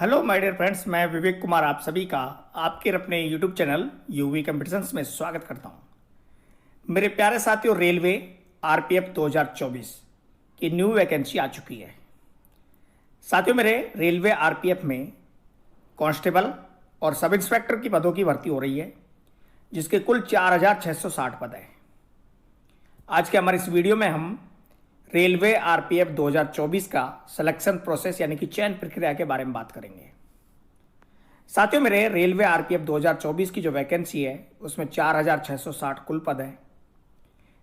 Hello my dear friends, मैं विवेक कुमार आप सभी का आपके अपने यूट्यूब चैनल यूवी कंपटीशंस में स्वागत करता हूं। मेरे प्यारे साथियों, रेलवे आरपीएफ 2024 की न्यू वैकेंसी आ चुकी है। साथियों, मेरे रेलवे आरपीएफ में कांस्टेबल और सब इंस्पेक्टर की पदों की भर्ती हो रही है, जिसके कुल 4660 पद हैं। आज के हमारे इस वीडियो में हम रेलवे आरपीएफ 2024 का सिलेक्शन प्रोसेस यानी कि चयन प्रक्रिया के बारे में बात करेंगे। साथियों, मेरे रेलवे आरपीएफ 2024 की जो वैकेंसी है उसमें 4660 कुल पद है,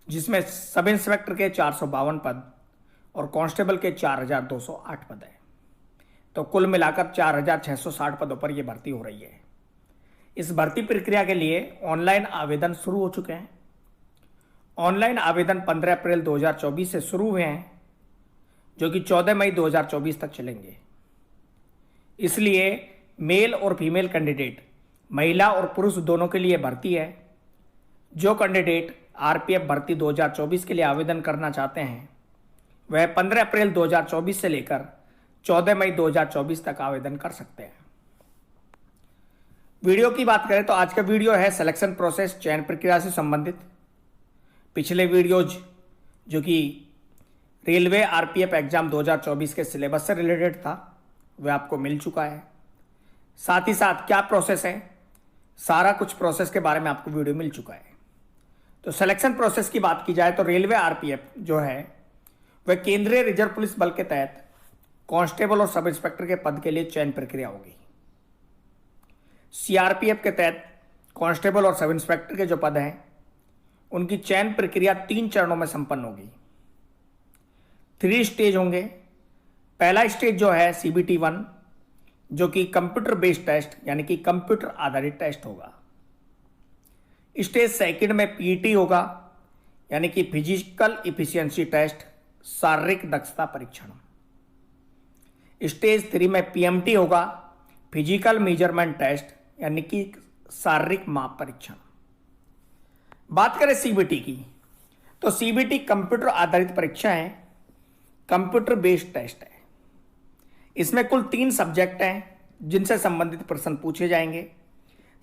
जिसमें सब इंस्पेक्टर के 452 पद और कांस्टेबल के 4208 पद है। तो कुल मिलाकर 4660 पदों पर यह भर्ती हो रही है। इस भर्ती प्रक्रिया के लिए ऑनलाइन आवेदन शुरू हो चुके हैं। ऑनलाइन आवेदन 15 अप्रैल 2024 से शुरू हुए हैं, जो कि 14 मई 2024 तक चलेंगे। इसलिए मेल और फीमेल कैंडिडेट, महिला और पुरुष दोनों के लिए भर्ती है। जो कैंडिडेट आरपीएफ भर्ती 2024 के लिए आवेदन करना चाहते हैं वह 15 अप्रैल 2024 से लेकर 14 मई 2024 तक आवेदन कर सकते हैं। वीडियो की बात करें तो आज का वीडियो है सिलेक्शन प्रोसेस चयन प्रक्रिया से संबंधित। पिछले वीडियोज जो कि रेलवे आरपीएफ एग्जाम 2024 के सिलेबस से रिलेटेड था वह आपको मिल चुका है। साथ ही साथ क्या प्रोसेस है, सारा कुछ प्रोसेस के बारे में आपको वीडियो मिल चुका है। तो सिलेक्शन प्रोसेस की बात की जाए तो रेलवे आरपीएफ जो है वह केंद्रीय रिजर्व पुलिस बल के तहत कांस्टेबल और सब इंस्पेक्टर के पद के लिए चयन प्रक्रिया होगी। सीआरपीएफ के तहत कांस्टेबल और सब इंस्पेक्टर के जो पद हैं उनकी चयन प्रक्रिया 3 चरणों में संपन्न होगी। 3 स्टेज होंगे। पहला स्टेज जो है CBT 1, जो कि कंप्यूटर बेस्ड टेस्ट यानी कि कंप्यूटर आधारित टेस्ट होगा। स्टेज सेकंड में PET होगा, यानी कि फिजिकल इफिशियंसी टेस्ट, शारीरिक दक्षता परीक्षण। स्टेज 3 में PMT होगा, फिजिकल मेजरमेंट टेस्ट यानी कि शारीरिक माप परीक्षण। बात करें CBT की तो CBT कंप्यूटर आधारित परीक्षा है, कंप्यूटर बेस्ड टेस्ट है। इसमें कुल 3 सब्जेक्ट हैं जिनसे संबंधित प्रश्न पूछे जाएंगे।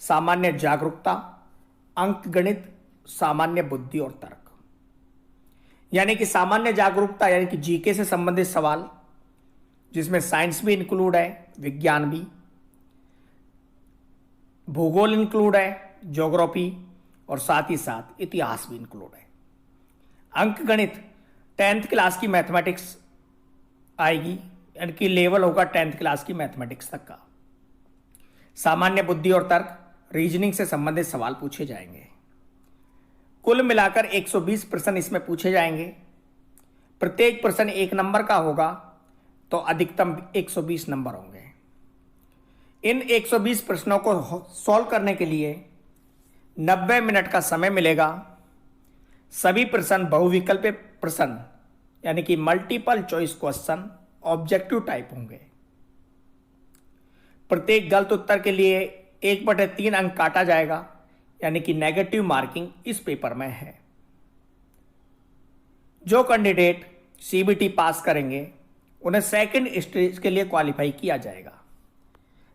सामान्य जागरूकता, अंक गणित, सामान्य बुद्धि और तर्क। यानी कि सामान्य जागरूकता यानी कि जीके से संबंधित सवाल, जिसमें साइंस भी इंक्लूड है, विज्ञान भी, भूगोल इंक्लूड है, ज्योग्राफी और साथ ही साथ इतिहास भी इंक्लूड है। अंक गणित 10th क्लास की मैथमेटिक्स आएगी, यानी कि लेवल होगा 10th क्लास की मैथमेटिक्स तक का। सामान्य बुद्धि और तर्क, रीजनिंग से संबंधित सवाल पूछे जाएंगे। कुल मिलाकर 120 प्रश्न इसमें पूछे जाएंगे। प्रत्येक प्रश्न 1 नंबर का होगा, तो अधिकतम 120 नंबर होंगे। इन 120 प्रश्नों को सॉल्व करने के लिए 90 मिनट का समय मिलेगा। सभी प्रश्न बहुविकल्पीय प्रश्न यानी कि multiple choice question objective type होंगे। प्रत्येक गलत उत्तर के लिए 1/3 अंक काटा जाएगा, यानी कि नेगेटिव मार्किंग इस पेपर में है। जो कैंडिडेट CBT पास करेंगे उन्हें सेकंड स्टेज के लिए क्वालिफाई किया जाएगा।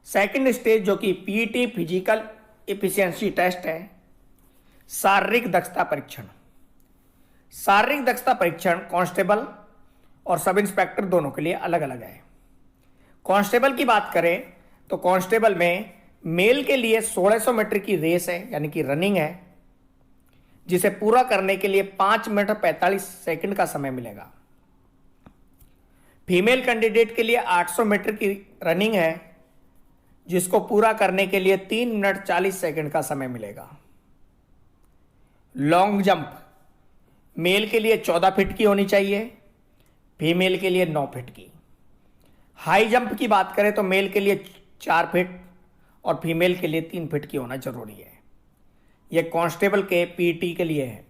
सेकंड स्टेज जो कि PET फिजिकल इफिशियंसी टेस्ट है, शारीरिक दक्षता परीक्षण। शारीरिक दक्षता परीक्षण कांस्टेबल और सब इंस्पेक्टर दोनों के लिए अलग अलग है। कांस्टेबल की बात करें तो कांस्टेबल में मेल के लिए 1600 मीटर की रेस है, यानी कि रनिंग है, जिसे पूरा करने के लिए 5 मिनट 45 सेकंड का समय मिलेगा। फीमेल कैंडिडेट के लिए 800 मीटर की रनिंग है, जिसको पूरा करने के लिए 3 मिनट 40 सेकंड का समय मिलेगा। लॉन्ग जंप मेल के लिए 14 फीट की होनी चाहिए, फीमेल के लिए 9 फीट की। हाई जंप की बात करें तो मेल के लिए 4 फीट और फीमेल के लिए 3 फीट की होना जरूरी है। यह कांस्टेबल के PET के लिए है।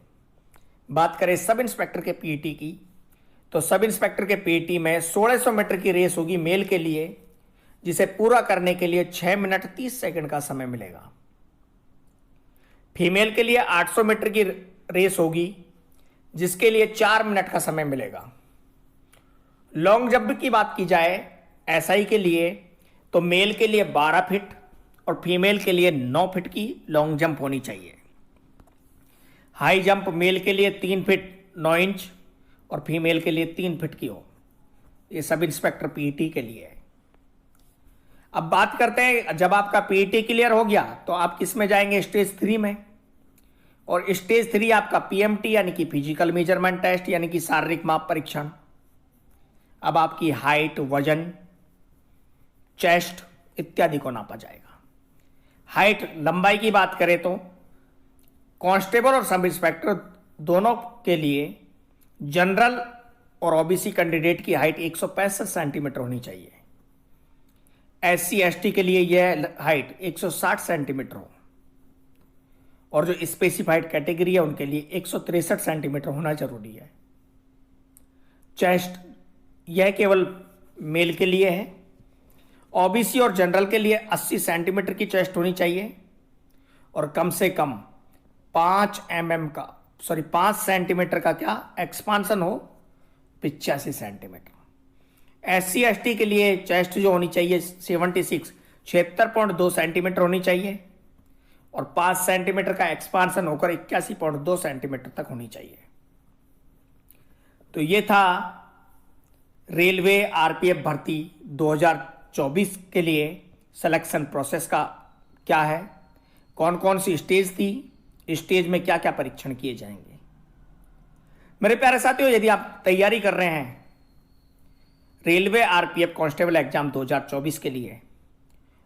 बात करें सब इंस्पेक्टर के PET की तो सब इंस्पेक्टर के PET में 1600 मीटर की रेस होगी मेल के लिए, जिसे पूरा करने के लिए 6 मिनट 30 सेकंड का समय मिलेगा। फीमेल के लिए 800 मीटर की रेस होगी, जिसके लिए 4 मिनट का समय मिलेगा। लॉन्ग जंप की बात की जाए SI के लिए तो मेल के लिए 12 फीट और फीमेल के लिए 9 फीट की लॉन्ग जंप होनी चाहिए। हाई जंप मेल के लिए 3 फीट 9 इंच और फीमेल के लिए 3 फीट की हो। ये सब इंस्पेक्टर पीईटी के लिए है। अब बात करते हैं, जब आपका पीईटी क्लियर हो गया तो आप किस में जाएंगे? स्टेज 3 में। और स्टेज 3 आपका पीएमटी यानी कि फिजिकल मेजरमेंट टेस्ट यानी कि शारीरिक माप परीक्षण। अब आपकी हाइट, वजन, चेस्ट इत्यादि को नापा जाएगा। हाइट, लंबाई की बात करें तो कांस्टेबल और सब इंस्पेक्टर दोनों के लिए जनरल और ओबीसी कैंडिडेट की हाइट 165 सेंटीमीटर होनी चाहिए। एससी एसटी के लिए यह हाइट 160 सेंटीमीटर हो और जो स्पेसिफाइड कैटेगरी है उनके लिए 163 सेंटीमीटर होना जरूरी है। चेस्ट, यह केवल मेल के लिए है। ओबीसी और जनरल के लिए 80 सेंटीमीटर की चेस्ट होनी चाहिए और कम से कम 5 सेंटीमीटर का क्या एक्सपांसन हो, 85 सेंटीमीटर। एससी एसटी के लिए चेस्ट जो होनी चाहिए 76.2 सेंटीमीटर होनी चाहिए और 5 सेंटीमीटर का एक्सपांसन होकर 81.2 सेंटीमीटर तक होनी चाहिए। तो ये था रेलवे आरपीएफ भर्ती 2024 के लिए सिलेक्शन प्रोसेस का क्या है, कौन कौन सी स्टेज थी, स्टेज में क्या क्या परीक्षण किए जाएंगे। मेरे प्यारे साथियों, यदि आप तैयारी कर रहे हैं रेलवे आरपीएफ कांस्टेबल एग्जाम 2024 के लिए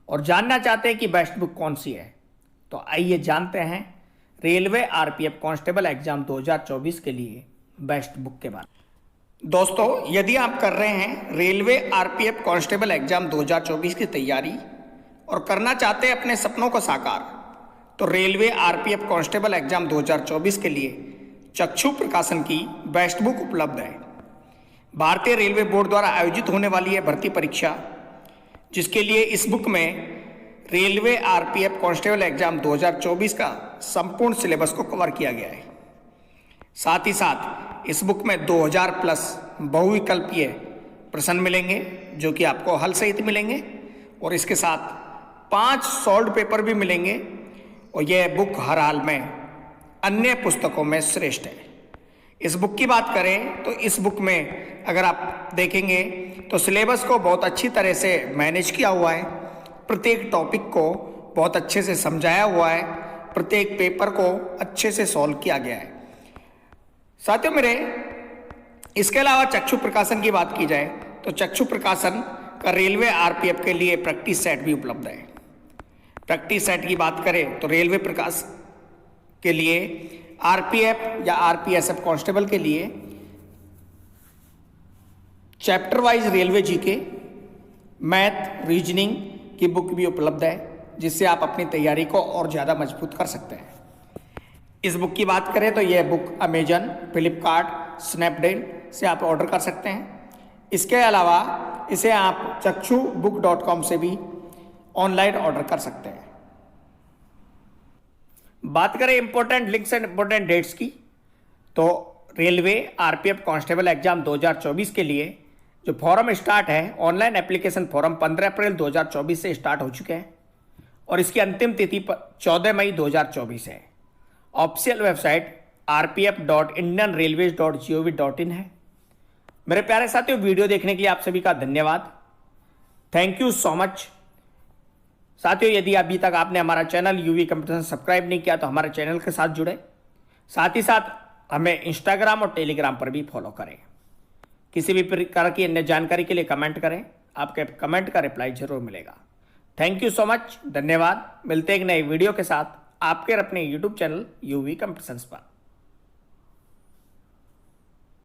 और जानना चाहते हैं कि बेस्ट बुक कौन सी है, तो आइए जानते हैं रेलवे आरपीएफ कांस्टेबल एग्जाम 2024 के लिए बेस्ट बुक के बारे में। दोस्तों, यदि आप कर रहे हैं रेलवे आरपीएफ कांस्टेबल एग्जाम 2024 की तैयारी और करना चाहते हैं अपने सपनों को साकार, तो रेलवे आरपीएफ कांस्टेबल एग्जाम 2024 के लिए चक्षु प्रकाशन की बेस्ट बुक उपलब्ध है। भारतीय रेलवे बोर्ड द्वारा आयोजित होने वाली है भर्ती परीक्षा, जिसके लिए इस बुक में रेलवे आरपीएफ कांस्टेबल एग्जाम 2024 का संपूर्ण सिलेबस को कवर किया गया है। साथ ही साथ इस बुक में 2000 प्लस बहुविकल्पीय प्रश्न मिलेंगे जो कि आपको हल सहित मिलेंगे और इसके साथ 5 सॉल्व पेपर भी मिलेंगे और यह बुक हर हाल में अन्य पुस्तकों में श्रेष्ठ है। इस बुक की बात करें तो इस बुक में अगर आप देखेंगे तो सिलेबस को बहुत अच्छी तरह से मैनेज किया हुआ है, प्रत्येक टॉपिक को बहुत अच्छे से समझाया हुआ है, प्रत्येक पेपर को अच्छे से सॉल्व किया गया है। साथियों मेरे, इसके अलावा चक्षु प्रकाशन की बात की जाए तो चक्षु प्रकाशन का रेलवे आरपीएफ के लिए प्रैक्टिस सेट भी उपलब्ध है। प्रैक्टिस सेट की बात करें तो रेलवे प्रकाश के लिए आरपीएफ या आरपीएसएफ कांस्टेबल के लिए chapter wise railway GK, math, reasoning की बुक भी उपलब्ध है, जिससे आप अपनी तैयारी को और ज़्यादा मजबूत कर सकते हैं। इस बुक की बात करें तो यह बुक अमेजन, फ्लिपकार्ट, स्नैपडील से आप ऑर्डर कर सकते हैं। इसके अलावा इसे आप चक्षुबुक.com से भी ऑनलाइन ऑर्डर कर सकते हैं। बात करें important links and important dates की, तो रेलवे आरपीएफ कांस्टेबल एग्जाम 2024 के लिए जो फॉर्म स्टार्ट है, ऑनलाइन एप्लीकेशन फॉर्म 15 अप्रैल 2024 से स्टार्ट हो चुके हैं और इसकी अंतिम तिथि 14 मई 2024 है। ऑफिशियल वेबसाइट rpf.indianrailways.gov.in है। मेरे प्यारे साथियों, वीडियो देखने के लिए आप सभी का धन्यवाद। Thank you so much. साथियों, यदि अभी तक आपने हमारा चैनल यूवी कंप्यूटर सब्सक्राइब नहीं किया तो हमारे चैनल के साथ जुड़े, साथ ही साथ हमें इंस्टाग्राम और टेलीग्राम पर भी फॉलो करें। किसी भी प्रकार की अन्य जानकारी के लिए कमेंट करें, आपके कमेंट का रिप्लाई जरूर मिलेगा। थैंक यू सो मच, धन्यवाद। मिलते हैं एक नए वीडियो के साथ आपके अपने यूट्यूब चैनल यूवी कंप्यूटर पर।